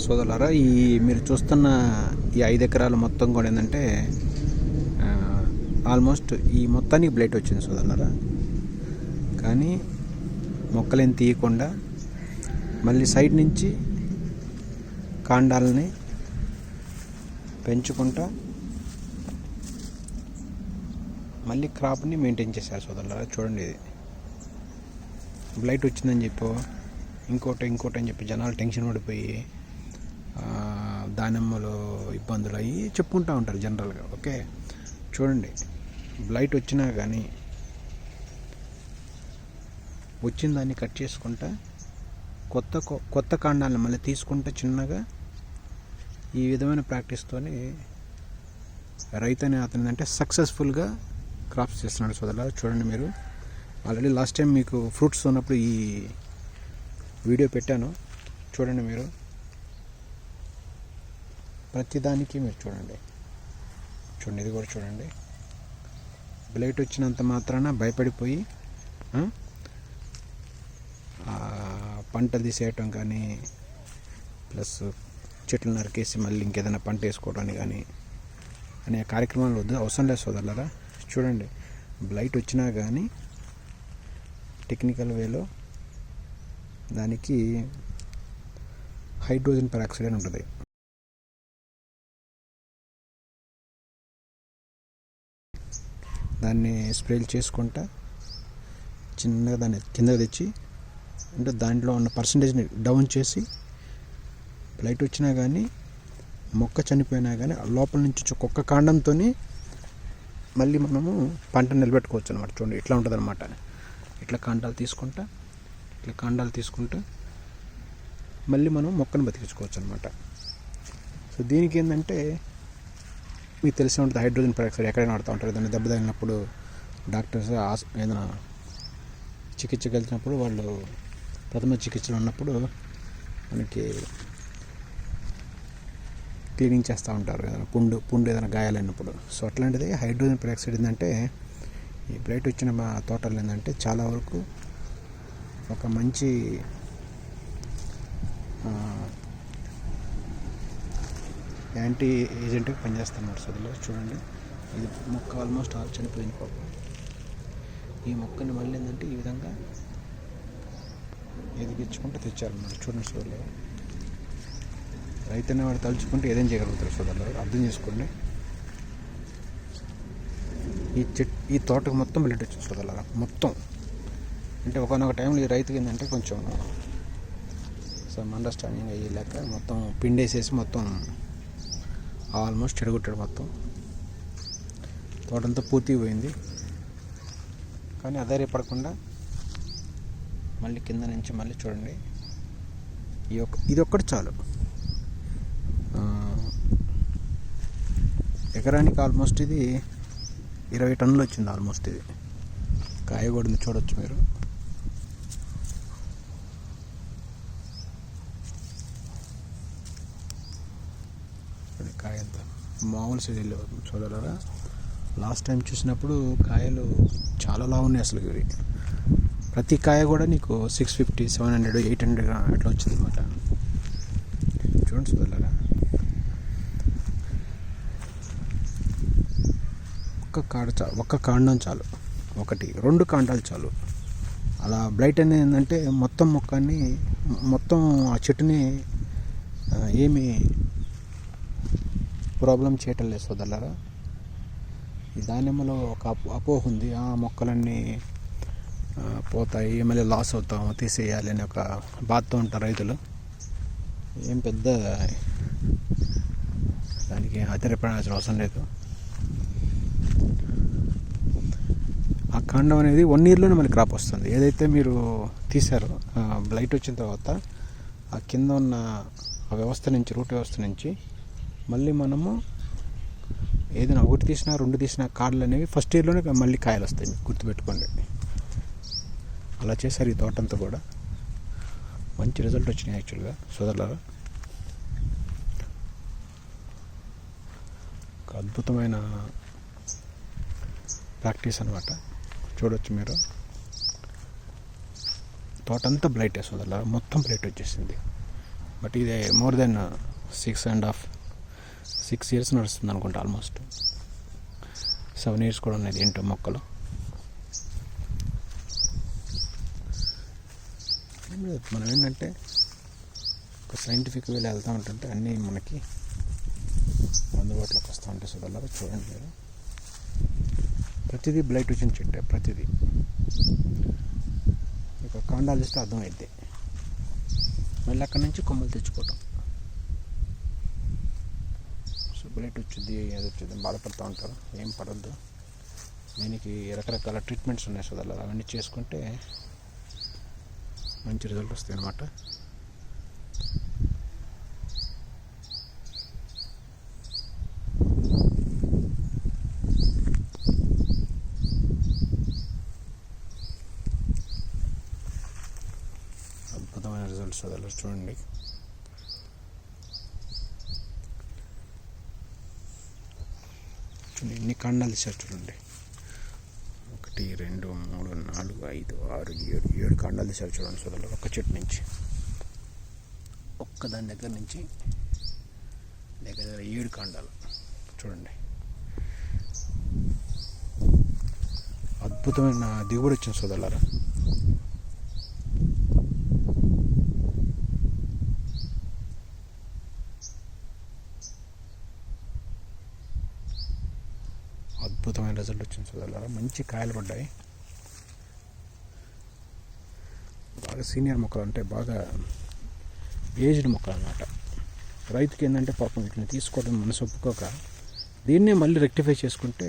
సోదరులారా, మీరు చూస్తున్న ఈ 5 ఎకరాలు మొత్తం కూడా ఏంటంటే ఆల్మోస్ట్ ఈ మొత్తానికి బ్లైట్ వచ్చింది సోదరులారా. కానీ మొక్కలేం తీయకుండా మళ్ళీ సైడ్ నుంచి కాండాలని పెంచుకుంటా మళ్ళీ క్రాప్ని మెయింటైన్ చేశారు సోదరులారా. చూడండి, ఇది బ్లైట్ వచ్చిందని చెప్పి ఇంకోటి అని చెప్పి జనాలు టెన్షన్ పడిపోయి దానిమ్మలో ఇబ్బందులు అయ్యి చెప్పుకుంటూ ఉంటారు జనరల్గా. ఓకే, చూడండి, బ్లైట్ వచ్చినా కానీ వచ్చిన దాన్ని కట్ చేసుకుంటా కొత్త కాండాలను మళ్ళీ తీసుకుంటే చిన్నగా ఈ విధమైన ప్రాక్టీస్తోని రైతు అనే అతను అంటే సక్సెస్ఫుల్గా క్రాప్స్ చేస్తున్నాడు సోదరులారా. చూడండి, మీరు ఆల్రెడీ లాస్ట్ టైం మీకు ఫ్రూట్స్ ఉన్నప్పుడు ఈ వీడియో పెట్టాను. చూడండి, మీరు ప్రతిదానికి మీరు చూడండి, ఇది కూడా చూడండి. బ్లైట్ వచ్చినంత మాత్రాన భయపడిపోయి పంటలు తీసేయటం కానీ ప్లస్ చెట్లు నరికేసి మళ్ళీ ఇంకేదైనా పంట వేసుకోవడానికి కానీ అనే కార్యక్రమాలు వద్దు, అవసరం లేదు సోదరులారా. చూడండి, బ్లైట్ వచ్చినా కానీ టెక్నికల్ వేలో దానికి హైడ్రోజన్ పెరాక్సైడ్ అని ఉంటుంది. దాన్ని స్ప్రేలు చేసుకుంటా చిన్నగా దాన్ని కిందకి తెచ్చి అంటే దాంట్లో ఉన్న పర్సంటేజ్ని డౌన్ చేసి బ్లైట్ వచ్చినా కానీ మొక్క చనిపోయినా కానీ లోపల నుంచి ఒక్కొక్క కాండంతో మళ్ళీ మనము పంట నిలబెట్టుకోవచ్చు అనమాట. చూడండి, ఇట్లా ఉంటుంది అనమాట. ఇట్లా కాండాలు తీసుకుంటా మళ్ళీ మనం మొక్కను బతికించుకోవచ్చు అనమాట. సో దీనికి ఏంటంటే మీకు తెలిసే ఉంటుంది, హైడ్రోజన్ పెరాక్సైడ్ ఎక్కడైనా వాడుతూ ఉంటారు. దాన్ని దెబ్బ తగిలినప్పుడు డాక్టర్స్ ఏదైనా చికిత్సకి వెళ్తున్నప్పుడు వాళ్ళు ప్రథమ చికిత్సలు ఉన్నప్పుడు మనకి క్లీనింగ్ చేస్తూ ఉంటారు, ఏదైనా పుండు ఏదైనా గాయాలైనప్పుడు. సో అట్లాంటిది హైడ్రోజన్ పెరాక్సైడ్ ఏంటంటే ఈ బ్లైట్ వచ్చిన మా తోటలు ఏంటంటే చాలా వరకు ఒక మంచి యాంటీ ఏజెంట్గా పనిచేస్తున్నారు సోదరులు. చూడండి, ఇది మొక్క ఆల్మోస్ట్ చనిపోయింది పాపం. ఈ మొక్కని మళ్ళీ ఏంటంటే ఈ విధంగా ఎదిగించుకుంటూ తెచ్చారన్నమాట. చూడండి సోదరులు, రైతు అనేవాడు తలుచుకుంటే ఏదైనా చేయగలుగుతారు సోదరులు, అర్థం చేసుకోండి. ఈ తోటకు మొత్తం బ్లడ్ వచ్చింది సోదరులారా, మొత్తం. అంటే ఒకనొక టైంలో ఈ రైతుకి ఏంటంటే కొంచెం సమ్ అండర్స్టాండింగ్ అయ్యేలాక మొత్తం పిండేసేసి మొత్తం ఆల్మోస్ట్ చెడగొట్టాడు. మొత్తం తోటంతా పూర్తిగా పోయింది. కానీ అధైర్యపడకుండా మళ్ళీ కింద నుంచి మళ్ళీ చూడండి, ఇది ఒక్కటి చాలు. ఎకరానికి ఆల్మోస్ట్ ఇది 20 టన్నులు వచ్చింది ఆల్మోస్ట్. ఇది కాయగూడని చూడొచ్చు మీరు. కాయ ఎంత మామూలు సైజులో చూడలేరా. లాస్ట్ టైం చూసినప్పుడు కాయలు చాలా లావు ఉన్నాయి అసలు. ఇవి ప్రతి కాయ కూడా నీకు 650, 700, 800 అట్లా వచ్చింది అనమాట. చూడండి చూడలేరా, ఒక్క కాండం చాలు, 1-2 కాండాలు చాలు. అలా బ్లైట్ అనేది ఏంటంటే మొత్తం మొక్కని మొత్తం ఆ చెట్టుని ఏమి ప్రాబ్లం చేయటం లేదు సోదరులారా. ఈ దానిమ్మలో ఒక అపోహ ఉంది, ఆ మొక్కలన్నీ పోతాయి, మళ్ళీ లాస్ అవుతాము, తీసేయాలి అని ఒక బాధతో ఉంటారు రైతులు. ఏం పెద్ద దానికి ఆశ్చర్యపడాల్సిన అవసరం లేదు. ఆ కాండం అనేది 1 ఇయర్లోనే మళ్ళీ క్రాప్ వస్తుంది. ఏదైతే మీరు తీశారో బ్లైట్ వచ్చిన తర్వాత ఆ కింద ఉన్న ఆ వ్యవస్థ నుంచి, రూట్ వ్యవస్థ నుంచి మళ్ళీ మనము ఏదైనా 1 తీసినా 2 తీసినా కాడలు అనేవి ఫస్ట్ ఇయర్లోనే మళ్ళీ కాయలు వస్తాయి. మీకు గుర్తుపెట్టుకోండి. అలా చేశారు ఈ తోటంతా కూడా. మంచి రిజల్ట్ వచ్చినాయి యాక్చువల్గా సోదరులారా. ఒక అద్భుతమైన ప్రాక్టీస్ అనమాట. చూడొచ్చు మీరు, తోటంతా బ్లైట్ సోదరులారా, మొత్తం బ్లైట్ వచ్చేసింది. బట్ ఇది మోర్ దెన్ 6 years నడుస్తుంది అనుకుంటా. ఆల్మోస్ట్ 7 years కూడా ఉన్నాయి ఏంటో మొక్కలు. మనం ఏంటంటే ఒక సైంటిఫిక్ వేలో వెళ్తూ ఉంటుంటే అన్నీ మనకి అందుబాటులోకి వస్తూ ఉంటాయి. సోదరులారా చూడండి మీరు, ప్రతిదీ బ్లైట్ వచ్చిన చెట్టే, ప్రతిదీ. ఇక కాండాలు ఇస్తే అర్థమైద్ది. మళ్ళీ అక్కడి నుంచి కొమ్మలు తెచ్చుకోవటం. సో బ్లైట్ వచ్చింది, అది వచ్చింది బాధపడుతూ ఉంటారు. ఏం పడద్దు, దీనికి రకరకాల ట్రీట్మెంట్స్ ఉన్నాయి సోదరులారా. అవన్నీ చేసుకుంటే మంచి రిజల్ట్ వస్తాయి అన్నమాట. అద్భుతమైన రిజల్ట్స్ సోదరులారా చూడండి. ఎన్ని కాండాలు ఇచ్చారు చూడండి. 1 2 3 4 5 6 7 కాండాలు తీశారు చూడండి సోదరులు. ఒక్క చెట్టు నుంచి, ఒక్క దాని దగ్గర నుంచి దగ్గర 7 కాండాలు చూడండి. అద్భుతమైన దిగుబడి వచ్చింది సోదరులారా. అద్భుతమైన రిజల్ట్ వచ్చింది సోదరులారా. మంచి కాయలు పడ్డాయి. బాగా సీనియర్ మొక్కలు అంటే బాగా ఏజ్డ్ మొక్కలు అన్నమాట. రైతుకి ఏంటంటే పాపం వీటిని తీసుకోవడం మనసు ఒప్పుకోక దీన్నే మళ్ళీ రెక్టిఫై చేసుకుంటే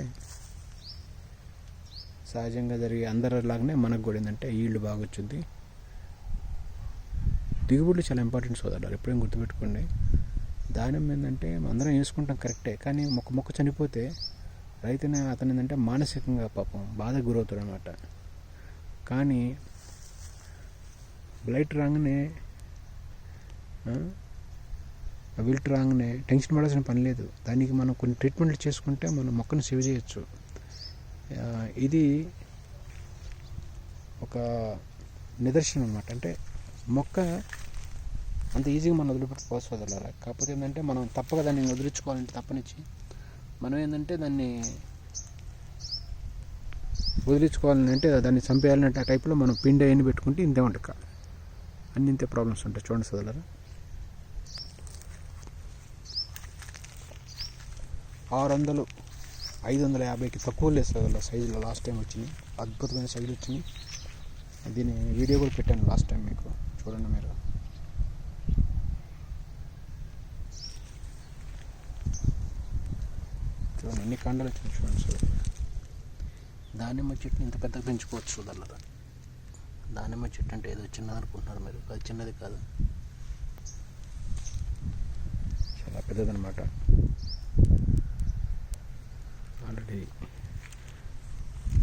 సహజంగా జరిగే అందరిలాగానే మనకు కూడా ఏంటంటే ఈల్డ్ బాగా వచ్చింది. దిగుబడులు చాలా ఇంపార్టెంట్ సోదరులారా, ఎప్పుడేం గుర్తుపెట్టుకోండి. దానిమ్మ ఏంటంటే అందరం వేసుకుంటాం కరెక్టే, కానీ మొక్క చనిపోతే రైతునే అతను ఏంటంటే మానసికంగా పాపం బాధ గురవుతాడు అనమాట. కానీ బ్లైట్ రాగానే, విల్ట్ రాగానే టెన్షన్ పడాల్సిన పని లేదు. దానికి మనం కొన్ని ట్రీట్మెంట్లు చేసుకుంటే మనం మొక్కను సేవ్ చేయొచ్చు. ఇది ఒక నిదర్శనం అన్నమాట. అంటే మొక్క అంత ఈజీగా మనం వదిలిపెట్టుకోవచ్చు వదలరా. కాకపోతే ఏంటంటే మనం తప్పక దాన్ని వదిలించుకోవాలంటే తప్పనిచ్చి మనం ఏంటంటే దాన్ని వదిలించుకోవాలంటే దాన్ని చంపేయాలంటే ఆ టైప్లో మనం పిండి అయిన పెట్టుకుంటే ఇంతే వంటక అన్ని ఇంతే ప్రాబ్లమ్స్ ఉంటాయి. చూడండి సోదరులారా, 600 550కి తక్కువ లేదు సోదరులారా సైజులో. లాస్ట్ టైం వచ్చినాయి, అద్భుతమైన సైజులు వచ్చినాయి. దీని వీడియో కూడా పెట్టాను లాస్ట్ టైం, మీకు చూడండి మీరు. చూడండి ఎన్ని కాండాలు వచ్చినాయి చూడండి సోదరులారా. దానిమ్మ చెట్టుని ఇంత పెద్దగా పెంచుకోవచ్చు సోదరులారా. దానిమ్మ చెట్టు అంటే ఏదో చిన్నది అనుకుంటున్నారు మీరు, అది చిన్నది కాదు, చాలా పెద్దదన్నమాట. ఆల్రెడీ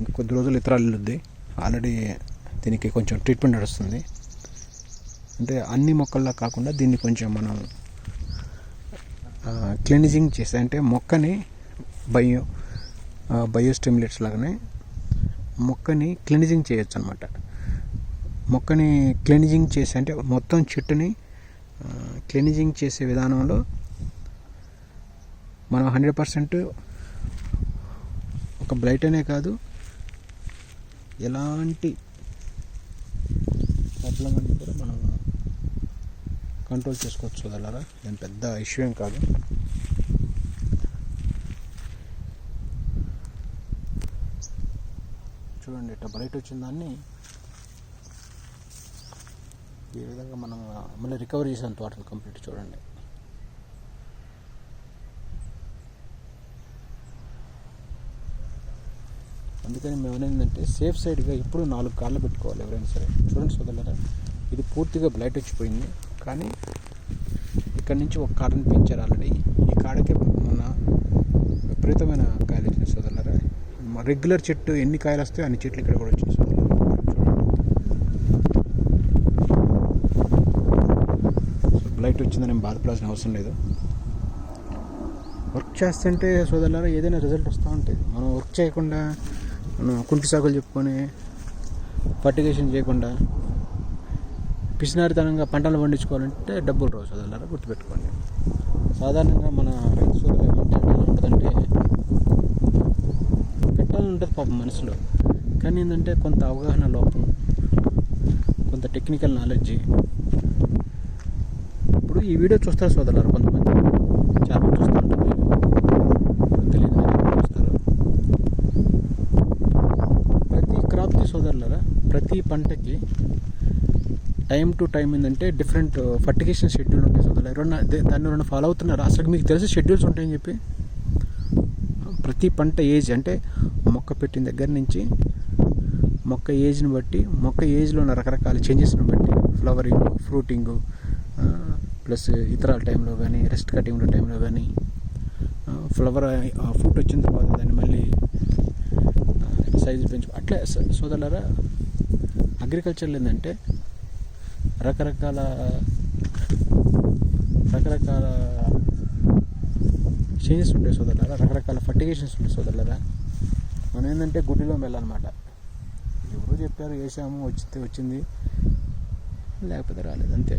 ఇంకొద్ది రోజులు ఇతరాలు వెళ్ళొద్ది. ఆల్రెడీ దీనికి కొంచెం ట్రీట్మెంట్ నడుస్తుంది. అంటే అన్ని మొక్కల్లా కాకుండా దీన్ని కొంచెం మనం క్లీనిజింగ్ చేస్తే, అంటే మొక్కని బయో స్టిమ్యులేట్స్ లాగానే మొక్కని క్లీనిజింగ్ చేయొచ్చు అనమాట. మొక్కని క్లీనిజింగ్ చేసి అంటే మొత్తం చెట్టుని క్లీనిజింగ్ చేసే విధానంలో మనం 100% ఒక బ్లైట్ అనే కాదు, ఎలాంటి ప్రాబ్లం అని కూడా మనం కంట్రోల్ చేసుకోవచ్చు వదలరా. దాని పెద్ద ఇష్యూ ఏం కాదు. చూడండి ఇట్లా బ్లైట్ వచ్చిన దాన్ని ఈ విధంగా మనం మళ్ళీ రికవర్ చేసాం టోటల్ కంప్లీట్. చూడండి అందుకని మేము ఏంటంటే సేఫ్ సైడ్గా ఇప్పుడు 4 కాళ్ళు పెట్టుకోవాలి ఎవరైనా సరే. చూడండి సోదరులారా, ఇది పూర్తిగా బ్లైట్ వచ్చిపోయింది, కానీ ఇక్కడి నుంచి ఒక కాడని పెంచారు ఆల్రెడీ. ఈ కాడకే మొన్న విపరీతమైన కాయలు వచ్చినాయి సోదరులారా. రెగ్యులర్ చెట్టు ఎన్ని కాయలు వస్తాయో అన్ని చెట్లు ఇక్కడ కూడా వచ్చినాయి సోదరులారా. సో బ్లైట్ వచ్చిందని నేను బాధపడాల్సిన అవసరం లేదు. వర్క్ చేస్తుంటే సోదరులారా ఏదైనా రిజల్ట్ వస్తూ ఉంటుంది. మనం వర్క్ చేయకుండా మనం కుంటి సాకులు చెప్పుకొని ఫర్టిగేషన్ చేయకుండా పిసినారితనంగా పంటలు పండించుకోవాలంటే డబ్బులు రావు సోదరులారా, గుర్తుపెట్టుకోండి. సాధారణంగా మన రైతు సోదరులు ఏమంటే ఎలా ఉంటుందంటే, పెట్టాలని ఉంటుంది పాపం మనసులో, కానీ ఏంటంటే కొంత అవగాహన లోపం, కొంత టెక్నికల్ నాలెడ్జ్. ఇప్పుడు ఈ వీడియో చూస్తారు సోదరులారా, కొంతమంది చాలా మంది చూస్తూ ఉంటారు, తెలియదు చూస్తారు. ప్రతి క్రాప్కి సోదరులారా, ప్రతి పంటకి టైం టు టైం ఏంటంటే డిఫరెంట్ ఫర్టిగేషన్ షెడ్యూల్ ఉంటాయి సోదరులు. దాన్ని ఫాలో అవుతున్నారు. అసలు మీకు తెలిసి షెడ్యూల్స్ ఉంటాయని చెప్పి, ప్రతి పంట ఏజ్ అంటే మొక్క పెట్టిన దగ్గర నుంచి మొక్క ఏజ్ని బట్టి, మొక్క ఏజ్లో ఉన్న రకరకాల చేంజెస్ని బట్టి, ఫ్లవరింగ్, ఫ్రూటింగ్, ప్లస్ ఇతరాల టైంలో కానీ, రెస్ట్ కటింగ్ టైంలో కానీ, ఫ్రూట్ వచ్చిన తర్వాత దాన్ని మళ్ళీ సైజు పెంచు, అట్లా సోదరులారా అగ్రికల్చర్లో ఏంటంటే రకరకాల చేంజెస్ ఉంటాయి సోదరులారా, రకరకాల ఫర్టిగేషన్స్ ఉంటాయి సోదరులారా. మనం ఏంటంటే గుడ్డిలో వెళ్ళాలన్నమాట. ఎవరో చెప్పారు, వేసాము, వచ్చింది, లేకపోతే రాలేదు, అంతే.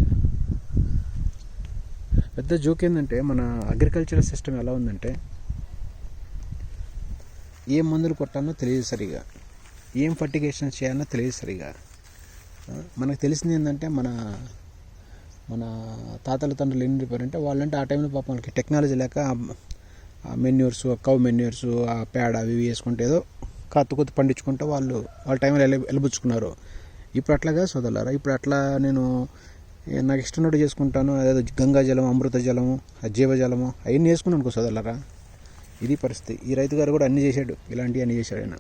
పెద్ద జోక్ ఏంటంటే మన అగ్రికల్చరల్ సిస్టమ్ ఎలా ఉందంటే, ఏం మందులు కొట్టానో తెలియదు సరిగా, ఏం ఫర్టిగేషన్స్ చేయాలనో తెలియదు సరిగా. మనకు తెలిసింది ఏంటంటే, మన తాతల తండ్రులు ఏం చెప్పారంటే, వాళ్ళంటే ఆ టైంలో పాపం వాళ్ళకి టెక్నాలజీ లేక మెన్యూర్స్, కవ్ మెన్యూర్స్, ఆ పేడ అవి వేసుకుంటే ఏదో కొత్త పండించుకుంటే వాళ్ళ టైంలో వెళ్ళబుచ్చుకున్నారు. ఇప్పుడు అట్లాగా సోదరులారా, ఇప్పుడు అట్లా నేను నాకు ఇష్టం చేసుకుంటాను, అదేదో గంగా జలం, అమృత జలము, జీవజలము అవన్నీ వేసుకున్నాను అనుకో సోదరులారా. ఇది పరిస్థితి. ఈ రైతు గారు కూడా అన్నీ చేశాడు, ఇలాంటివి అన్నీ చేశాడు ఆయన.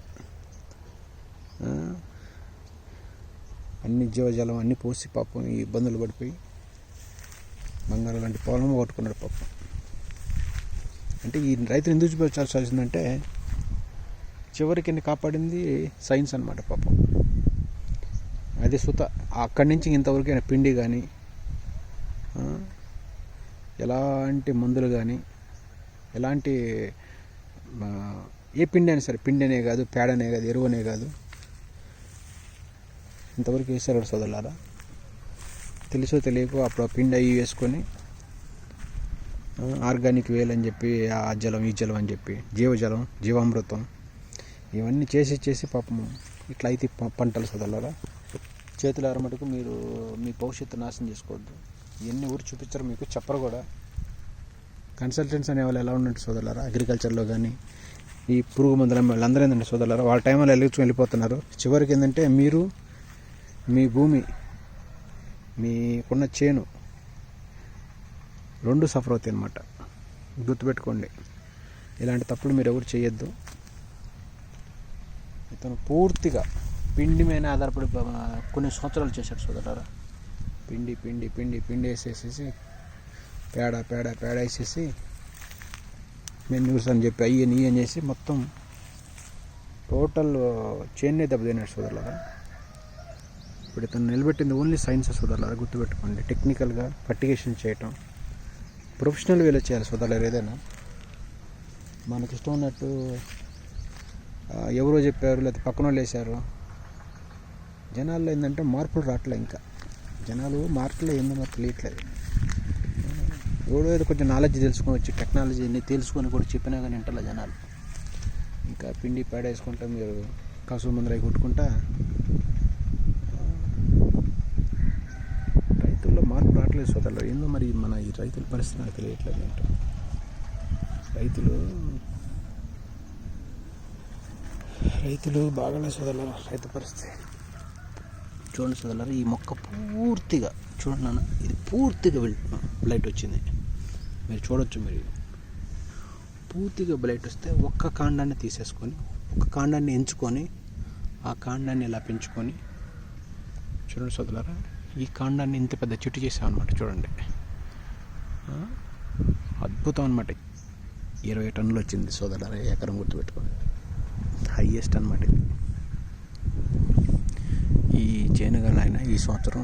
అన్ని జీవజలం అన్నీ పోసి పాపం ఈ ఇబ్బందులు పడిపోయి బంగారం లాంటి పొలం కొట్టుకున్నాడు పాపం. అంటే ఈ రైతులు ఎందుకు చూపించాల్సి వచ్చిందంటే, చివరికి ఎన్ని కాపాడింది సైన్స్ అన్నమాట పాపం. అది సుత అక్కడి నుంచి ఇంతవరకు అయినా పిండి కానీ, ఎలాంటి మందులు కానీ, ఎలాంటి ఏ పిండి అయినా సరే, పిండి అనే కాదు, పేడనే కాదు, ఎరువనే కాదు, ఇంతవరకు వేసారు సోదరులారా. తెలుసో తెలియకో అప్పుడు ఆ పిండి అవి వేసుకొని ఆర్గానిక్ వేలు అని చెప్పి, ఆ జలం ఈ జలం అని చెప్పి, జీవజలం, జీవామృతం ఇవన్నీ చేసి పాపం ఇట్లా అయితే పంటలు సోదరులారా. చేతులార మటుకు మీరు మీ భవిష్యత్తు నాశనం చేసుకోవద్దు. ఇవన్నీ ఊరు చూపించరు, మీకు చెప్పరు కూడా. కన్సల్టెంట్స్ అనే వాళ్ళు ఎలా ఉన్నట్టు సోదరులారా, అగ్రికల్చర్లో కానీ ఈ పురుగు మందులు వాళ్ళందరూ ఏంటంటే సోదరులారా, వాళ్ళ టైంలో వెళ్ళిపోతున్నారు. చివరికి ఏంటంటే మీరు మీ భూమి, మీకున్న చేను రెండు సఫర్ అవుతాయి అన్నమాట. గుర్తుపెట్టుకోండి, ఇలాంటి తప్పులు మీరు ఎవరు చేయొద్దు. ఇతను పూర్తిగా పిండి మీద ఆధారపడి కొన్ని సంవత్సరాలు చేశాడు సోదరులారా. పిండి వేసేసేసి పేడ వేసేసి మెన్యూస్ అని చెప్పి అయ్యి చేసి మొత్తం టోటల్ చేన్నే దెబ్బతిన్నాడు సోదరులారా. ఇప్పుడు ఇతను నిలబెట్టింది ఓన్లీ సైన్స్ సోదరులారా, గుర్తుపెట్టుకోండి. టెక్నికల్గా ఫర్టిగేషన్ చేయటం ప్రొఫెషనల్ వేలో చేయాలి సోదరులారా. ఏదైనా మనకి ఇష్టం ఉన్నట్టు ఎవరో చెప్పారు, లేకపోతే పక్కన వాళ్ళు వేశారు. జనాల్లో ఏంటంటే మార్పులు రావట్లే, ఇంకా జనాలు మార్పులు ఏందో తెలియట్లేదు. ఎవడో ఏదో కొంచెం నాలెడ్జ్ తెలుసుకోవచ్చు, టెక్నాలజీని తెలుసుకొని కూడా చెప్పినా కానీ వింటారు జనాలు. ఇంకా పిండి పేడ వేసుకుంటా, మీరు కసువు మందులు అవి కొట్టుకుంటా, రైతుల్లో మార్పు రావట్లేదు సోదరులు. ఏందో మరి మన ఈ రైతుల పరిస్థితి నాకు తెలియట్లేదు ఏంటో. రైతులు బాగానే సోదరులు, రైతు పరిస్థితి చూడండి సోదరులారా. ఈ మొక్క పూర్తిగా చూడండి నాన్న, ఇది పూర్తిగా బ్లైట్ వచ్చింది. మీరు చూడొచ్చు, మీరు పూర్తిగా బ్లైట్ వస్తే ఒక్క కాండాన్ని తీసేసుకొని, ఒక కాండాన్ని ఎంచుకొని, ఆ కాండాన్ని ఇలా పెంచుకొని, చూడండి సోదరులారా, ఈ కాండాన్ని ఇంత పెద్ద చెట్టు చేసామన్నమాట. చూడండి, అద్భుతం అన్నమాట. 20 టన్నులు వచ్చింది సోదరులారా, ఎకరం గుర్తుపెట్టుకోండి. హైయెస్ట్ అన్నమాట ఇది. ఈ చేనుగాలు ఆయన ఈ సంవత్సరం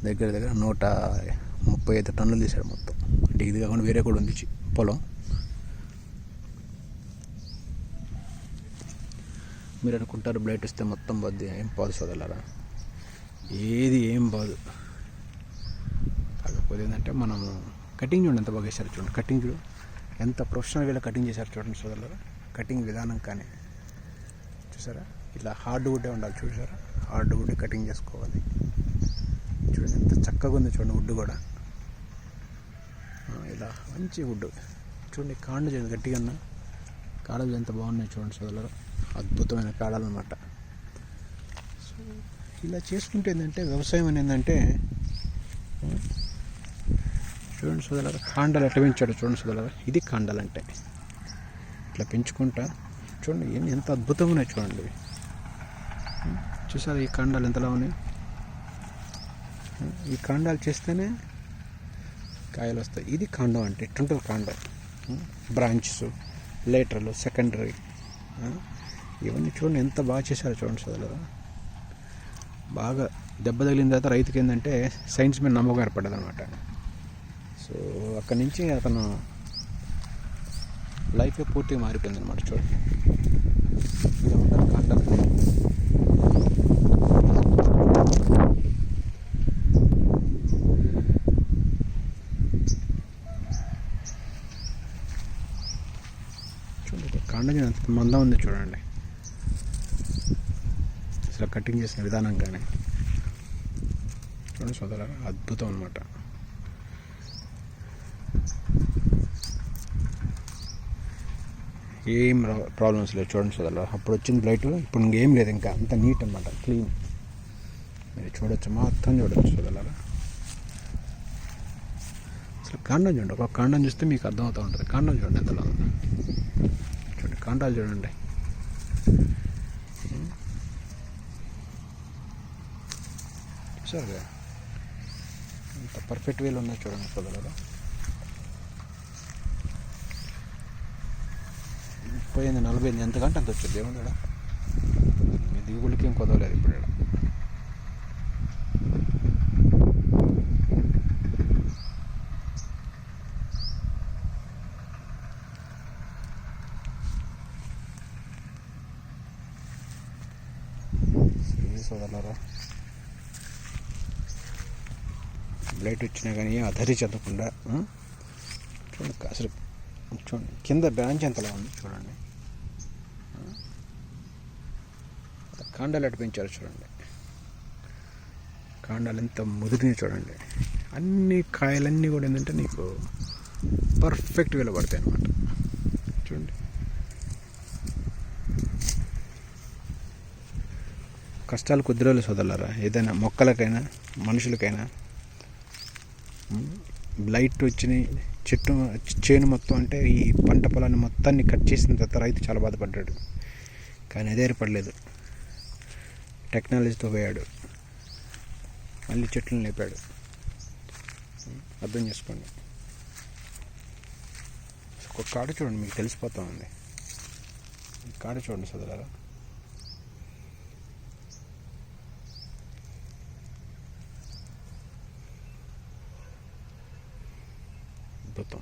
దగ్గర 135 టన్నులు తీశాడు మొత్తం. అంటే ఇది కాకుండా వేరే కూడా ఉంది పొలం. మీరు అనుకుంటారు బ్లైట్ వస్తే మొత్తం బద్ది, ఏం పోదు సోదరులారా. ఏది ఏం బాదు. కాకపోతే ఏంటంటే మనము కటింగ్ చూడండి ఎంత బాగా వేశారు చూడండి. కటింగ్ చూడు ఎంత ప్రొఫెషనల్ వేలో కటింగ్ చేశారు చూడండి సోదరులారా. కటింగ్ విధానం కానీ చూసారా, ఇలా హార్డ్ వుడ్డే ఉండాలి చూసారా, హార్డ్ వుడ్ కటింగ్ చేసుకోవాలి. చూడండి ఎంత చక్కగా ఉంది చూడండి వుడ్ కూడా. ఇలా మంచి వుడ్ చూడండి. కాండ చూడండి గట్టిగా ఉన్న కాడలు ఎంత బాగున్నాయి చూడండి సోదరులారా. అద్భుతమైన కాడలు అన్నమాట. సో ఇలా చేసుకుంటే ఏంటంటే వ్యవసాయం అని ఏంటంటే చూడండి సోదరులారా, కాండాలు ఎట్లా పెంచాడు చూడండి సోదరులారా. ఇది కాండాలు అంటే ఇట్లా పెంచుకుంటా చూడండి ఎంత అద్భుతంగా ఉన్నాయి చూడండి. చూసారా ఈ కాండాలు ఎంతలా ఉన్నాయి. ఈ కాండాలు చేస్తేనే కాయలు వస్తాయి. ఇది కాండం అంటే ఇట్టుంటుంది కాండం. బ్రాంచెస్, లేటరల్, సెకండరీ ఇవన్నీ చూడండి ఎంత బాగా చేశారో చూడండి సోదరులారా. బాగా దెబ్బ తగిలిన తర్వాత రైతుకి ఏంటంటే సైన్స్ మీద నమ్మకం ఏర్పడ్డది అనమాట. సో అక్కడి నుంచి అతను లైఫే పూర్తిగా మారిపోయింది అనమాట. చూడండి ఇలా ఉంటారు కాండాలు. చూడండి కాండం ఎంత మందం ఉంది చూడండి. అసలు కటింగ్ చేసిన విధానం కానీ చూడండి సోదరులారా, అద్భుతం అనమాట. ఏం ప్రాబ్లమ్స్ లేవు చూడండి సోదరులారా. అప్పుడు వచ్చింది బ్లైట్, ఇప్పుడు ఇంకేం లేదు, ఇంకా అంత నీట్ అనమాట, క్లీన్. మీరు చూడొచ్చు, మొత్తం చూడొచ్చు సోదరులారా. అసలు కాండం చూడండి, ఒక కాండం చూస్తే మీకు అర్థమవుతూ ఉంటుంది. కాండం చూడండి ఎంతలో ఉంది చూడండి. కాండాలు చూడండి చూసారుగా అంత పర్ఫెక్ట్ వేలో ఉన్నాయి చూడండి సోదరులారా. 30, 40 ఎంతకంటే అంత వచ్చింది ఏమన్నా. మీ దిగుబడికి ఏం కొదవలేదు ఇప్పుడు. సోదరులారా, బ్లైట్ వచ్చినా కానీ ఏం అధరి చెందకుండా చూడండి. అసలు చూడండి కింద బ్రాంచ్ ఎంతలా ఉంది చూడండి. కాండాలు అటు పెంచారు చూడండి. కాండాలు ఎంత ముదిరినాయి చూడండి. అన్ని కాయలన్నీ కూడా ఏంటంటే నీకు పర్ఫెక్ట్ వేలో పడతాయి అన్నమాట. చూడండి కష్టాలు కొద్ది రోజులు సోదరులారా. ఏదైనా మొక్కలకైనా మనుషులకైనా బ్లైట్ వచ్చినాయి చేను మొత్తం అంటే ఈ పంట పొలాన్ని మొత్తాన్ని కట్ చేసిన తర్వాత రైతు చాలా బాధపడ్డాడు. కానీ అదే ఏర్పడలేదు. టెక్నాలజీతో పోయాడు, మళ్ళీ చెట్లను లేపాడు. అర్థం చేసుకోండి. ఒక కాడ చూడండి మీకు తెలిసిపోతా ఉంది. కాడ చూడండి సోదరులారా. అద్భుతం.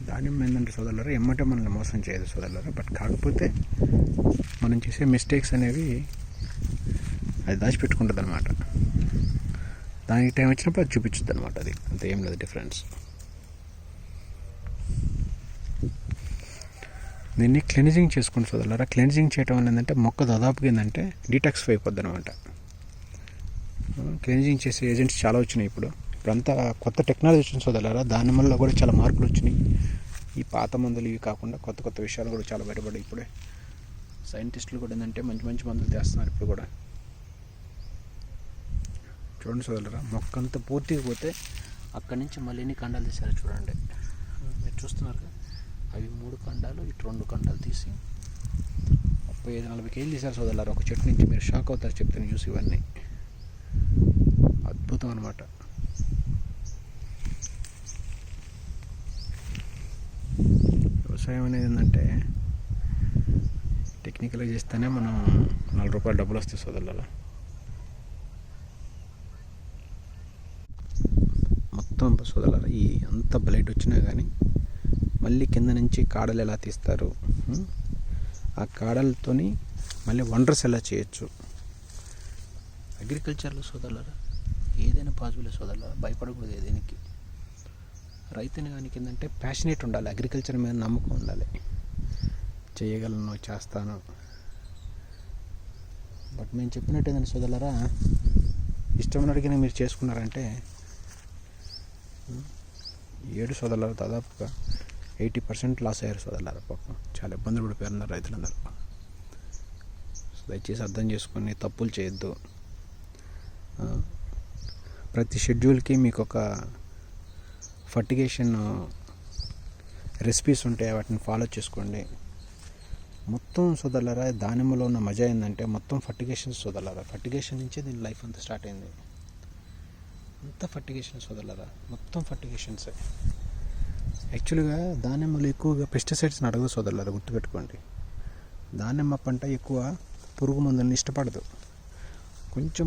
దానిమ్మ ఏంటంటే సోదరులారా ఎమ్మటే మనల్ని మోసం చేయదు సోదరులారా. బట్ కాకపోతే మనం చేసే మిస్టేక్స్ అనేవి అది దాచిపెట్టుకుంటుంది అనమాట. దానికి టైం వచ్చినప్పుడు అది చూపించుద్ది అనమాట. అది అంత ఏం లేదు డిఫరెన్స్. దీన్ని క్లెన్జింగ్ చేసుకుంటూ సోదరులారా. క్లెన్జింగ్ చేయటం వల్ల ఏంటంటే మొక్క దాదాపుగా ఏంటంటే డీటాక్సిఫై అయిపోద్ది అనమాట. క్లెన్జింగ్ చేసే ఏజెంట్స్ చాలా వచ్చినాయి ఇప్పుడు. ఇప్పుడంతా కొత్త టెక్నాలజీ వచ్చింది సోదరులారా. దాని వల్ల కూడా చాలా మార్పులు వచ్చినాయి. ఈ పాత మందులు ఇవి కాకుండా కొత్త కొత్త విషయాలు కూడా చాలా బయటపడ్డాయి. ఇప్పుడే సైంటిస్టులు కూడా ఏంటంటే మంచి మంచి మందులు తెస్తున్నారు ఇప్పుడు కూడా. చూడండి సోదరులారా, మొక్క అంతా పూర్తిగా పోతే అక్కడి నుంచి మళ్ళీ ఎన్ని కాండాలు తీసారో చూడండి. మీరు చూస్తున్నారు కదా, అవి 3 కాండాలు, ఇటు 2 కాండాలు తీసి 35-40 కేజీలు తీశారు సోదరులారా ఒక చెట్టు నుంచి. మీరు షాక్ అవుతారు చెప్తాను చూసి. ఇవన్నీ అద్భుతం అనమాట. వ్యవసాయం అనేది ఏంటంటే టెక్నికల్గా చేస్తేనే మనం 4 రూపాయలు డబ్బులు వస్తాయి సోదరులారా. మొత్తం సోదరులారా ఈ అంత బ్లైట్ వచ్చినా కానీ మళ్ళీ కింద నుంచి కాడలు ఎలా తీస్తారు, ఆ కాడలతోని మళ్ళీ వండర్స్ ఎలా చేయొచ్చు. అగ్రికల్చర్లో సోదరులారా ఏదైనా పాసిబుల్ సోదరులారా, భయపడకూడదు దేనికి. రైతుని కానీ ఏంటంటే ప్యాషనేట్ ఉండాలి, అగ్రికల్చర్ మీద నమ్మకం ఉండాలి. చేయగలను, చేస్తాను. బట్ మేము చెప్పినట్టు ఏంటంటే సోదరులారా, ఇష్టం అడిగిన మీరు చేసుకున్నారంటే 7 సోదరులారా దాదాపుగా 80% లాస్ అయ్యారు సోదరులారా. పాపం చాలా ఇబ్బందులు పడిపోయారు రైతులందరూ. సో దయచేసి అర్థం చేసుకొని తప్పులు చేయొద్దు. ప్రతి షెడ్యూల్కి మీకు ఒక ఫర్టిగేషన్ రెసిపీస్ ఉంటాయి, వాటిని ఫాలో చేసుకోండి. మొత్తం సోదరులారా దానిమ్మలో ఉన్న మజా ఏంటంటే మొత్తం ఫర్టిగేషన్స్ సోదరులారా. ఫర్టిగేషన్ నుంచే దీని లైఫ్ అంతా స్టార్ట్ అయింది. అంత ఫర్టిగేషన్ సోదరులారా, మొత్తం ఫర్టిగేషన్సే. యాక్చువల్గా దానిమ్మలో ఎక్కువగా పెస్టిసైడ్స్ అడగదు సోదరులారా, గుర్తుపెట్టుకోండి. దానిమ్మ పంట ఎక్కువ పురుగు మందులను ఇష్టపడదు. కొంచెం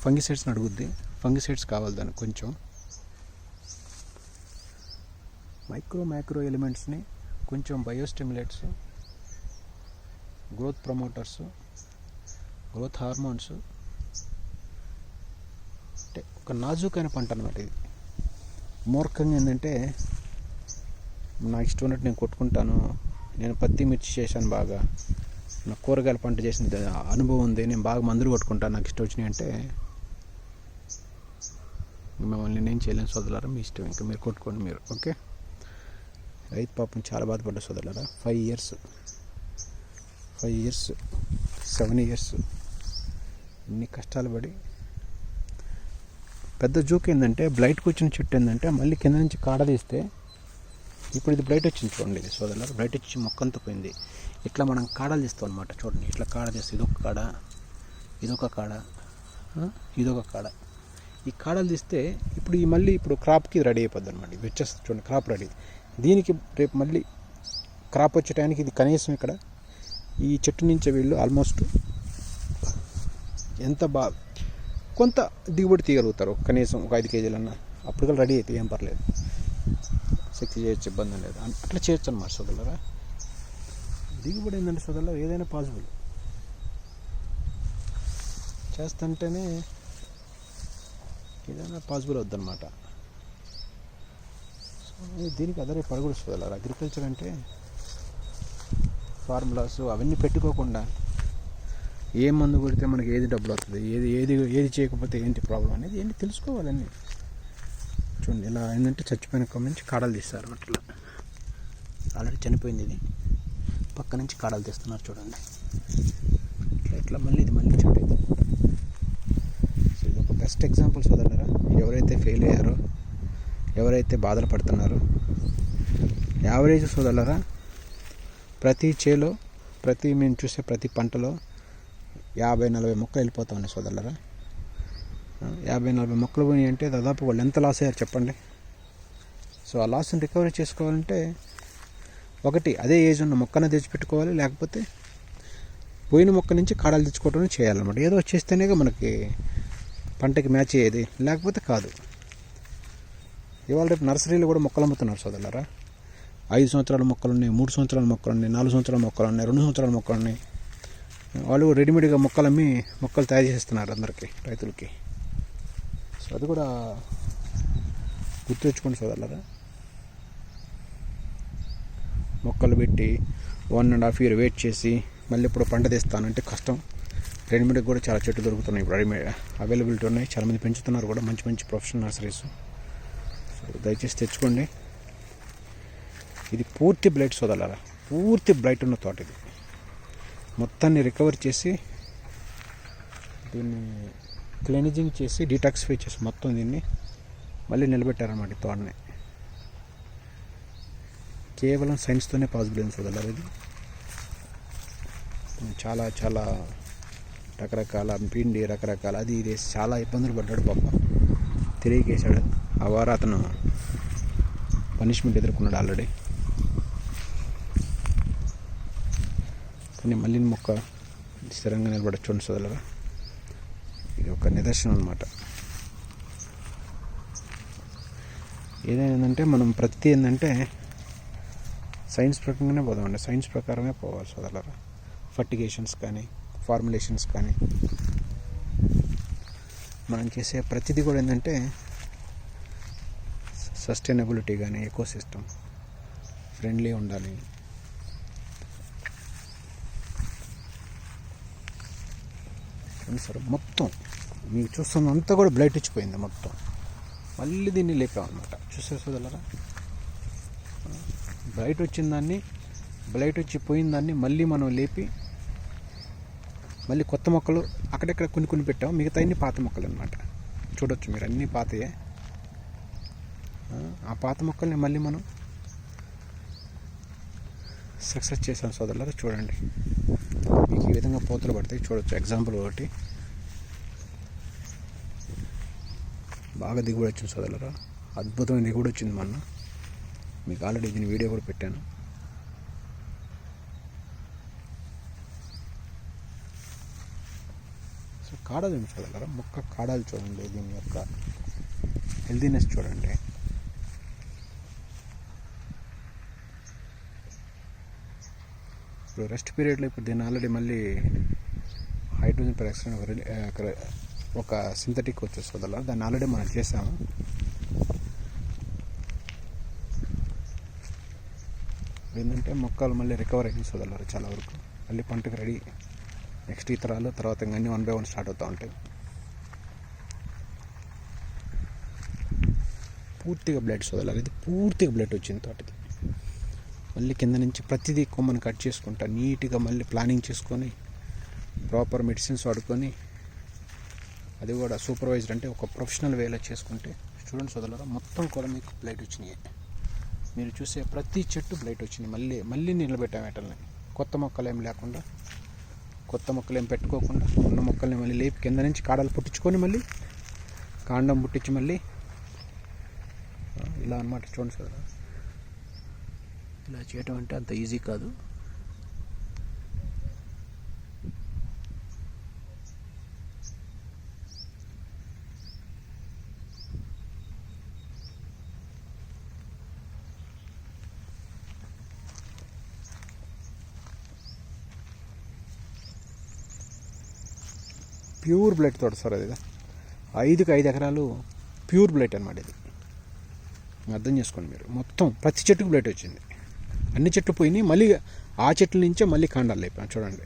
ఫంగిసైడ్స్ని అడుగుద్ది. ఫంగిసైడ్స్ కావాలి దానికి కొంచెం. మైక్రో ఎలిమెంట్స్ని కొంచెం బయోస్టిమ్యులేట్స్, గ్రోత్ ప్రమోటర్స్, గ్రోత్ హార్మోన్స్, అంటే ఒక నాజూకైన పంట అన్నమాట ఇది. మూర్ఖంగా ఏంటంటే నాకు ఇష్టం ఉన్నట్టు నేను కొట్టుకుంటాను, నేను పత్తి మిర్చి చేశాను బాగా, నాకు కూరగాయల పంట చేసిన అనుభవం ఉంది, నేను బాగా మందులు కొట్టుకుంటాను నాకు ఇష్టం వచ్చినాయి అంటే మిమ్మల్ని నేను చేయలేను సోదరులారా. మీ ఇష్టం, ఇంకా మీరు కొట్టుకోండి మీరు. ఓకే. రైతు పాపం చాలా బాధపడ్డ సోదరులారా. 5 ఇయర్స్ 7 ఇయర్స్ ఇన్ని కష్టాలు పడి. పెద్ద జోక్ ఏంటంటే బ్లైట్కి వచ్చిన చెట్టు ఏంటంటే మళ్ళీ కింద నుంచి కాడ తీస్తే, ఇప్పుడు ఇది బ్లైట్ వచ్చింది చూడండి, ఇది సోదరులారా బ్లైట్ వచ్చి మొక్కంతా పోయింది. ఇట్లా మనం కాడలు తీస్తాం అనమాట. చూడండి ఇట్లా కాడ తీస్తే ఇదొక కాడ, ఇదొక కాడ, ఇదొక కాడ. ఈ కాడలు తీస్తే ఇప్పుడు ఈ మళ్ళీ ఇప్పుడు క్రాప్కి రెడీ అయిపోద్ది అనమాట. ఇది వచ్చేస్తుంది చూడండి, క్రాప్ రెడీ. దీనికి రేపు మళ్ళీ క్రాప్ వచ్చే టైంకి ఇది కనీసం ఇక్కడ ఈ చెట్టు నుంచి వీళ్ళు ఆల్మోస్ట్ ఎంత కొంత దిగుబడి తీయగలుగుతారు, కనీసం ఒక 5 కేజీలన్నా. అప్పటికల్లా రెడీ అయితే ఏం పర్లేదు, శక్తి చేయొచ్చు, ఇబ్బంది లేదు. అట్లా చేయొచ్చు అన్నమాట సోదరులారా. దిగుబడి ఏంటంటే సోదరులారా ఏదైనా పాసిబుల్ చేస్తుంటేనే ఏదైనా పాసిబుల్ అవుద్దన్నమాట. దీనికి అదరే పడకూడదు సోదరులారా. అగ్రికల్చర్ అంటే ఫార్ములాస్ అవన్నీ పెట్టుకోకుండా ఏ మందు కొడితే మనకి ఏది డబ్బులు అవుతుంది, ఏది చేయకపోతే ఏంటి ప్రాబ్లం అనేది ఏంటి తెలుసుకోవాలని. చూడండి ఇలా ఏంటంటే చచ్చిపోయిన కొమ్మ నుంచి కాడలు తీస్తారు. అట్లా ఆల్రెడీ చనిపోయింది ఇది, పక్క నుంచి కాడలు తీస్తున్నారు చూడండి. ఇట్లా మళ్ళీ ఇది మళ్ళీ చెట్టు అవుతుంది. సో ఇది ఒక బెస్ట్ ఎగ్జాంపుల్ సోదరులారా. ఎవరైతే ఫెయిల్ అయ్యారో, ఎవరైతే బాధలు పడుతున్నారో, యావరేజ్ సోదరులారా ప్రతి చేలో మేము చూసే ప్రతి పంటలో 50-40 మొక్కలు వెళ్ళిపోతా ఉన్నాయి సోదరులారా. 50-40 మొక్కలు పోయి అంటే దాదాపు వాళ్ళు ఎంత లాస్ అయ్యారు చెప్పండి. సో ఆ లాస్ని రికవరీ చేసుకోవాలంటే ఒకటి అదే ఏజ్ ఉన్న మొక్కను తెచ్చిపెట్టుకోవాలి, లేకపోతే పోయిన మొక్క నుంచి కాడలు తెచ్చుకోవడం చేయాలన్నమాట. ఏదో వచ్చేస్తేనే మనకి పంటకి మ్యాచ్ అయ్యేది, లేకపోతే కాదు. ఇవాళ రేపు నర్సరీలో కూడా మొక్కలు అమ్ముతున్నారు సోదరులారా. 5 సంవత్సరాల మొక్కలు ఉన్నాయి, 3 సంవత్సరాల మొక్కలు ఉన్నాయి, 4 సంవత్సరాల మొక్కలు ఉన్నాయి, 2 సంవత్సరాల మొక్కలు ఉన్నాయి. వాళ్ళు రెడీమేడ్గా మొక్కలు తయారు చేస్తున్నారు అందరికీ, రైతులకి. సో అది కూడా గుర్తుంచుకోండి సోదరులారా. మొక్కలు పెట్టి 1.5 year వెయిట్ చేసి మళ్ళీ ఇప్పుడు పంట తీస్తానంటే కష్టం. రెడీమేడ్కి కూడా చాలా చెట్లు దొరుకుతున్నాయి ఇప్పుడు, రెడీమేడ్ అవైలబిలిటీ ఉన్నాయి. చాలామంది పెంచుతున్నారు కూడా, మంచి ప్రొఫెషనల్ నర్సరీస్. సో దయచేసి తెచ్చుకోండి. ఇది పూర్తి బ్లైట్ సోదరులారా, పూర్తి బ్లైట్ ఉన్న తోట. ఇది మొత్తాన్ని రికవర్ చేసి దీన్ని క్లీనిజింగ్ చేసి డీటాక్సిఫై చేసి మొత్తం దీన్ని మళ్ళీ నిలబెట్టారన్నమాట ఈ తోటని. కేవలం సైన్స్తోనే పాసిబుల్ అయింది సోదరులారా. ఇది చాలా చాలా రకరకాల పిండి రకరకాల అది ఇది చాలా ఇబ్బందులు పడ్డాడు పాపం, తిరిగేసాడు. ఆ వారు అతను పనిష్మెంట్ ఎదుర్కొన్నాడు ఆల్రెడీ. కానీ మళ్ళీ మొక్క స్థిరంగా నిలబడచ్చు చూడండి సోదరులారా. ఇది ఒక నిదర్శనం అన్నమాట. ఏదైందంటే మనం ప్రతి ఏంటంటే సైన్స్ ప్రకారంగానే పోదామండి, సైన్స్ ప్రకారమే పోవాలి సోదరులారా. ఫర్టిగేషన్స్ కానీ ఫార్ములేషన్స్ కానీ మనం చేసే ప్రతిదీ కూడా ఏంటంటే సస్టైనబిలిటీ కానీ ఎకోసిస్టమ్ ఫ్రెండ్లీ ఉండాలి. సార్ మొత్తం మీకు చూస్తున్నంతా కూడా బ్లైట్ ఇచ్చిపోయింది మొత్తం. మళ్ళీ దీన్ని లేపామన్నమాట. చూసేసోదలరా, బ్లైట్ వచ్చిన దాన్ని, బ్లైట్ వచ్చి పోయిన దాన్ని మళ్ళీ మనం లేపి మళ్ళీ కొత్త మొక్కలు అక్కడెక్కడ కొన్ని పెట్టాము. మిగతా అన్ని పాత మొక్కలు అన్నమాట. చూడొచ్చు మీరు, అన్నీ పాతయే. ఆ పాత మొక్కల్ని మళ్ళీ మనం సక్సెస్ చేసాం సోదరులారా. చూడండి, మీకు ఈ విధంగా పూతలు పడతాయి. చూడొచ్చు ఎగ్జాంపుల్ ఒకటి. బాగా దిగుబడి వచ్చింది సోదరులారా, అద్భుతమైన దిగుబడి వచ్చింది మొన్న. మీకు ఆల్రెడీ దీని వీడియో కూడా పెట్టాను. సో కాడలు ఏమి సోదరులారా, మొక్క కాడాలు చూడండి, దీని యొక్క హెల్దీనెస్ చూడండి. ఇప్పుడు రెస్ట్ పీరియడ్లో ఇప్పుడు దీన్ని ఆల్రెడీ మళ్ళీ హైడ్రోజన్ పెరాక్సైడ్ ఒక సింథటిక్ వచ్చేసి వదల, దాన్ని ఆల్రెడీ మనం చేసాము. ఏంటంటే మొక్కలు మళ్ళీ రికవర్ అయ్యింది వదలరు చాలా వరకు. మళ్ళీ పంటకు రెడీ. నెక్స్ట్ ఇతరాలు తర్వాత ఇంకా అన్నీ 1 by 1 స్టార్ట్ అవుతూ ఉంటాయి. పూర్తిగా బ్లడ్ వదలరు. ఇది పూర్తిగా బ్లడ్ వచ్చింది తోటకి. మళ్ళీ కింద నుంచి ప్రతిదీ కొమ్మను కట్ చేసుకుంటా నీట్గా మళ్ళీ ప్లానింగ్ చేసుకొని ప్రాపర్ మెడిసిన్స్ వాడుకొని, అది కూడా సూపర్వైజ్డ్ అంటే ఒక ప్రొఫెషనల్ వేలో చేసుకుంటే. చూడండి సోదరులారా, మొత్తం కూడా మీకు బ్లైట్ వచ్చినాయి. మీరు చూసే ప్రతి చెట్టు బ్లైట్ వచ్చినాయి. మళ్ళీ నిలబెట్టాము వీటిని. కొత్త మొక్కలు ఏం లేకుండా, కొత్త మొక్కలు ఏం పెట్టుకోకుండా ఉన్న మొక్కల్ని మళ్ళీ లేపి కింద నుంచి కాడలు పుట్టించుకొని మళ్ళీ కాండం పుట్టించి మళ్ళీ ఇలా అన్నమాట. చూడండి సోదరులారా, ఇలా చేయటం అంటే అంత ఈజీ కాదు. ప్యూర్ బ్లడ్ తోట సార్ అది. 5కి 5 ఎకరాలు ప్యూర్ బ్లడ్ అనమాట ఇది. అర్థం చేసుకోండి మీరు. మొత్తం ప్రతి చెట్టుకు బ్లడ్ వచ్చింది. అన్ని చెట్లు పోయినాయి. మళ్ళీ ఆ చెట్ల నుంచే మళ్ళీ కాండాలు లేపాం చూడండి.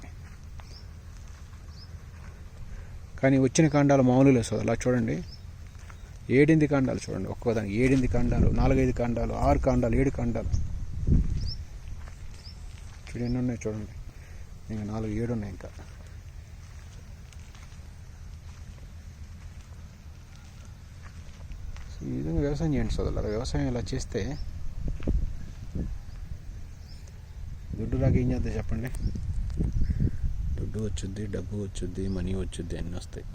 కానీ వచ్చిన కాండాలు మామూలు లేదు అలా చూడండి. 7 కాండాలు చూడండి. ఒక్కోదానికి 7 కాండాలు, 4-5 కాండాలు, 6 కాండాలు, 7 కాండాలు. చూడండి ఎన్ని ఉన్నాయి చూడండి. ఇంకా 4-7 ఉన్నాయి. ఇంకా ఈ విధంగా వ్యవసాయం చేయండి సోదరులారా. వ్యవసాయం ఇలా చేస్తే దుడ్డు రాక ఏం చేద్దాం చెప్పండి. దుడ్డు వచ్చుద్ది, డబ్బు వచ్చుద్ది, మనీ వచ్చుద్ది, అన్నీ వస్తాయి.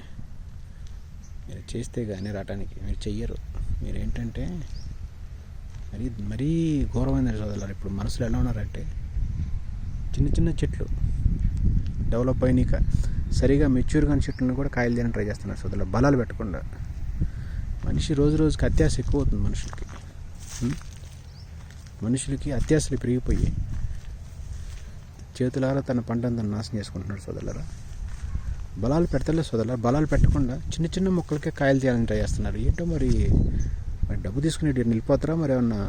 మీరు చేస్తే కానీ రావటానికి మీరు చెయ్యరు. మీరేంటంటే మరీ ఘోరమైన సోదరులారా. ఇప్పుడు మనసులో ఎలా ఉన్నారంటే, చిన్న చెట్లు డెవలప్ అయినాక సరిగా మెచ్యూర్ కాని చెట్లను కూడా కాయలు తీయడానికి ట్రై చేస్తున్నారు సోదరులారా. బలాలు పెట్టకుండా. మనిషి రోజుకి అత్యాశ ఎక్కువ అవుతుంది మనుషులకి అత్యాశలు పెరిగిపోయి చేతులారా తన పంటను నాశనం చేసుకుంటున్నాడు సోదరులారా. బలాలు పెడతలే సోదరులారా. బలాలు పెట్టకుండా చిన్న మొక్కలకే కాయలు తీయాలని ట్రై చేస్తున్నారు. ఏంటో మరి డబ్బు తీసుకుని వెళ్ళిపోతారా, మరి ఏమన్నా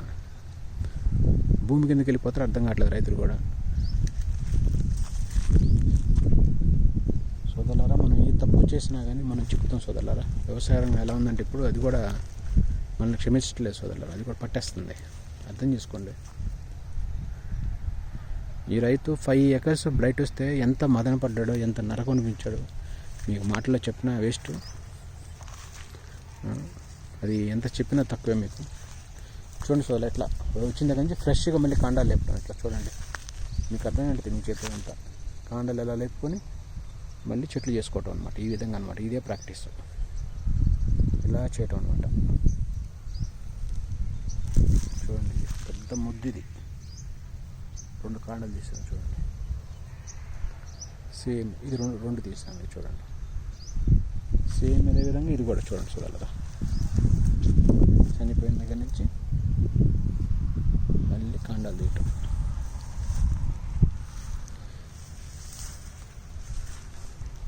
భూమి కిందకి వెళ్ళిపోతారా అర్థం కావట్లేదు రైతులు కూడా. సోదరులారా, మనం ఏ తప్పు చేసినా కానీ మనం చిక్కుతాం సోదరులారా. వ్యవసాయ రంగం ఎలా ఉందంటే ఇప్పుడు అది కూడా మనల్ని క్షమించట్లేదు సోదరులారా. అది కూడా పట్టేస్తుంది. అర్థం చేసుకోండి. ఈ రైతు 5 acres బ్లైట్ వస్తే ఎంత మదన పడ్డాడో, ఎంత నరకం అనిపించాడో మీకు మాటల్లో చెప్పినా వేస్ట్. అది ఎంత చెప్పినా తక్కువే మీకు. చూడండి సోదరు, ఎట్లా వచ్చిన దగ్గర నుంచి ఫ్రెష్గా మళ్ళీ కాండాలు లేపుతాం. ఇట్లా చూడండి, మీకు అర్థమైంటుంది. మీ చేతులు అంతా కాండాలు ఎలా లేపుకొని మళ్ళీ చెట్లు చేసుకోవటం అనమాట. ఈ విధంగా అనమాట. ఇదే ప్రాక్టీస్. ఇలా చేయటం అనమాట. చూడండి, పెద్ద ముద్దిది 2 కాండాలు తీసాను చూడండి. సేమ్ ఇది 2 తీసాను చూడండి. సేమ్ అదే విధంగా ఇది కూడా చూడండి చూడాలి. చనిపోయిన దగ్గర నుంచి మళ్ళీ కాండాలు తీయటం.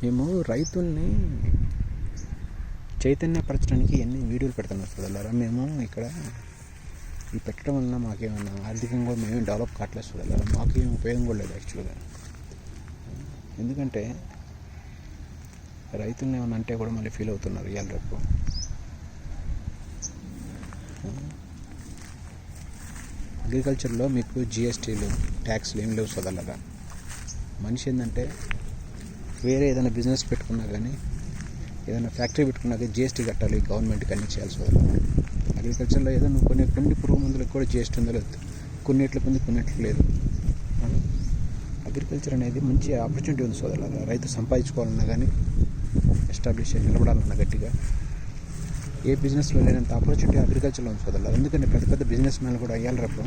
మేము రైతుల్ని చైతన్యపరచడానికి ఎన్ని వీడియోలు పెడుతున్నాం చూడాలరా. మేము ఇక్కడ ఈ పెట్టడం వలన మాకేమన్నా ఆర్థికంగా కూడా మేమేం డెవలప్ కావట్లేదు చూడాలరా. మాకేం ఉపయోగం కూడా లేదు యాక్చువల్గా. ఎందుకంటే రైతుల్ని ఏమన్నా అంటే కూడా మళ్ళీ ఫీల్ అవుతున్నారు ఇవాళ రేపు. అగ్రికల్చర్లో మీకు జిఎస్టీలు ట్యాక్స్లు ఏం లేవు సోదరులారా. మనిషి ఏంటంటే వేరే ఏదైనా బిజినెస్ పెట్టుకున్నా కానీ ఏదైనా ఫ్యాక్టరీ పెట్టుకున్నాక జిఎస్టీ కట్టాలి, గవర్నమెంట్కి అన్నీ చేయాలి సోదరులారా. అగ్రికల్చర్లో ఏదో నువ్వు కొన్ని పురుగు మందులకు కూడా జిఎస్టీ ఉందో లేదు, కొన్నిట్లకు ఉంది కొన్నిట్లకు లేదు. అగ్రికల్చర్ అనేది మంచి ఆపర్చునిటీ ఉంది సోదరులారా. రైతు సంపాదించుకోవాలన్నా కానీ ఎస్టాబ్లిష్ అయ్యి నిలబడాలన్నా గట్టిగా ఏ బిజినెస్లో లేనంత ఆపర్చునిటీ అగ్రికల్చర్లో ఉంది సోదరులారా. ఎందుకంటే పెద్ద పెద్ద బిజినెస్ మ్యాన్లు కూడా అయ్యాలి రేపు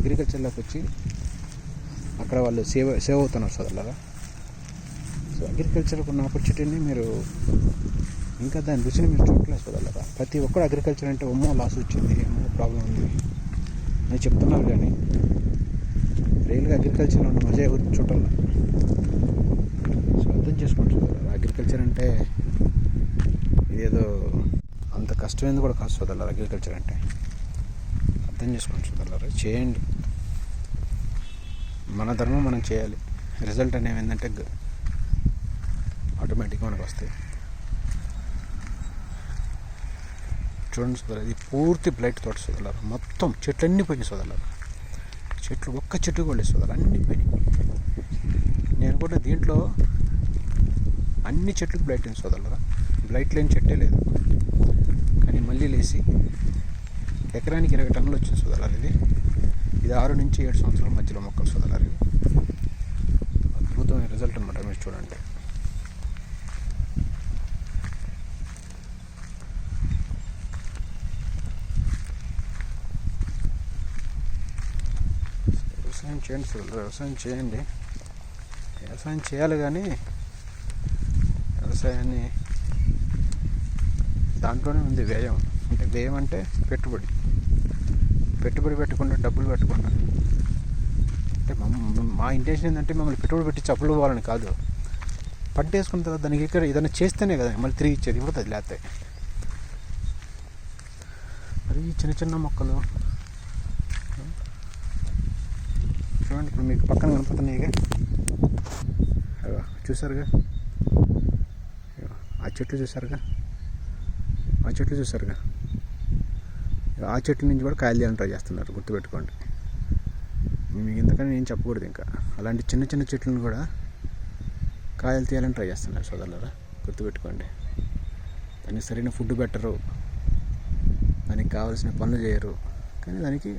అగ్రికల్చర్లోకి వచ్చి అక్కడ వాళ్ళు సేవ్ అవుతున్నారు సోదరులారా. సో అగ్రికల్చర్కి ఉన్న ఆపర్చునిటీని మీరు ఇంకా దాని రుచిని మీరు చూడలేదు సోదరులారా. ప్రతి ఒక్కరు అగ్రికల్చర్ అంటే లాస్ వచ్చింది, ప్రాబ్లం ఉంది అని చెప్తున్నారు, కానీ రియల్గా అగ్రికల్చర్లో ఉన్న మజా ఎవరు చూడాలి. సో అర్థం చేసుకోండి సోదరులారా. అగ్రికల్చర్ అంటే ఇదేదో అంత కష్టమైంది కూడా కాదు సోదరులారా. అగ్రికల్చర్ అంటే అర్థం చేసుకోండి సోదరులారా. చేయండి, మన ధర్మం మనం చేయాలి. రిజల్ట్ అనేవి ఏంటంటే ఆటోమేటిక్గా మనకు వస్తాయి. చూడండి సోదరు, ఇది పూర్తి బ్లైట్ తోట సోదరులారా. మొత్తం చెట్లు అన్నీ పోయినాయి సోదరులారా. చెట్లు ఒక్క చెట్టు కూడా లేదు సోదరు, అన్నీ పోయినాయి. నేను కూడా దీంట్లో అన్ని చెట్లకు బ్లైట్ అయింది సోదరులారా. బ్లైట్ లేని చెట్టే లేదు, కానీ మళ్ళీ లేచి ఎకరానికి 20 టన్నులు వచ్చింది సోదరులారా. ఇది 6 నుంచి 7 సంవత్సరాల మధ్యలో మొక్కలు సోదరులారా. ఇది అద్భుతమైన రిజల్ట్ అనమాట. మీరు చూడండి, వ్యవసాయం చేయండి సోదరులారా. వ్యవసాయం చేయాలి, కానీ వ్యవసాయాన్ని దాంట్లోనే ఉంది వ్యయం. అంటే వ్యయం అంటే పెట్టుబడి పెట్టకుండా డబ్బులు పెట్టకుండా. అంటే మా ఇంటెన్షన్ ఏంటంటే మమ్మల్ని పెట్టుబడి పెట్టి అప్పులు పోవాలని కాదు. పంట వేసుకున్న తర్వాత దానికి ఇక్కడ ఏదైనా చేస్తేనే కదా మళ్ళీ తిరిగి ఇచ్చేది, ఇప్పుడు అది లేకపోతే. మరి ఈ చిన్న చిన్న మొక్కలు చూడండి, ఇప్పుడు మీకు పక్కన కనపడుతున్నాయిగా, చూసారుగా ఆ చెట్లు చూసారుగా, ఆ చెట్ల నుంచి కూడా కాయలు తీయాలని ట్రై చేస్తున్నారు. గుర్తుపెట్టుకోండి, మీకు ఇంతకని నేను చెప్పకూడదు. ఇంకా అలాంటి చిన్న చిన్న చెట్లను కూడా కాయలు తీయాలని ట్రై చేస్తున్నారు సోదరులారా. గుర్తుపెట్టుకోండి, దానికి సరైన ఫుడ్ పెట్టరు, దానికి కావాల్సిన పనులు చేయరు, కానీ దానికి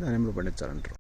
దానిమ్మలు పండించాలంటారు.